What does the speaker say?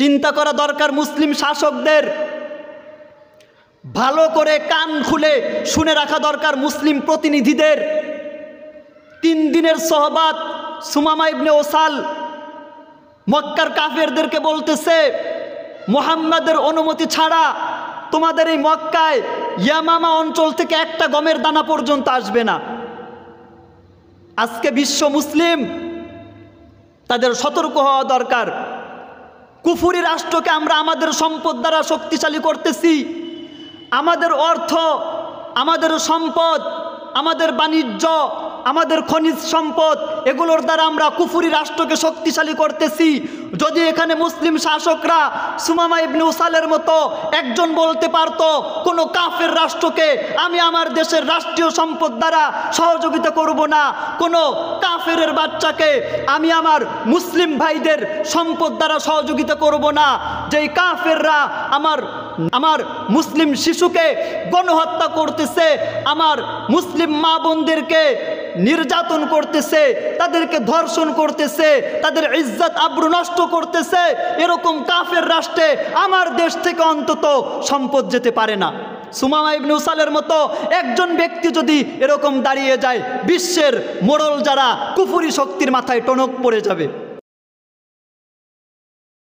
চিন্তা করা দরকার মুসলিম শাসকদের, ভালো করে কান খুলে শুনে রাখা দরকার মুসলিম প্রতিনিধিদের। 3 দিনের সোহবাত সুমামা ইবনে ওসাল মক্কার কাফেরদেরকে বলতেছে, মুহাম্মাদের অনুমতি ছাড়া তোমাদের এই মক্কায় ইয়ামামা অঞ্চল থেকে একটা গমের দানা পর্যন্ত আসবে না। আজকে বিশ্ব মুসলিম, তাদের সতর্ক হওয়া দরকার। কুফরি রাষ্ট্রকে আমরা আমাদের সম্পদ দ্বারা শক্তিশালী করতেছি। আমাদের অর্থ, আমাদের সম্পদ, আমাদের বাণিজ্য, আমাদের খনিজ সম্পদ, এগুলোর দ্বারা আমরা কুফরি রাষ্ট্রকে শক্তিশালী করতেছি। যদি এখানে মুসলিম শাসকরা সুমামা ইবনে উসালের মতো একজন বলতে পারতো কোনো কাফের রাষ্ট্রকে আমি আমার দেশের রাষ্ট্রীয় সম্পদ দ্বারা সহযোগিতা করব না, কোনো কাফেরের বাচ্চাকে আমি আমার মুসলিম ভাইদের সম্পদ দ্বারা সহযোগিতা করব না, যেই কাফেররা আমার মুসলিম শিশুকে গণহত্যা করতেছে, আমার মুসলিম মা বোনদেরকে নির্যাতন করতেছে, তাদেরকে ধর্ষণ করতেছে, তাদের ইজ্জত আবরু নষ্ট করতেছে, এরকম কাফের রাষ্ট্রে আমার দেশ থেকে অন্তত সম্পদ যেতে পারে না। সুমামা ইবনে উসালের মতো একজন ব্যক্তি যদি এরকম দাঁড়িয়ে যায়, বিশ্বের মোড়ল যারা কুফরি শক্তির মাথায় টনক পড়ে যাবে।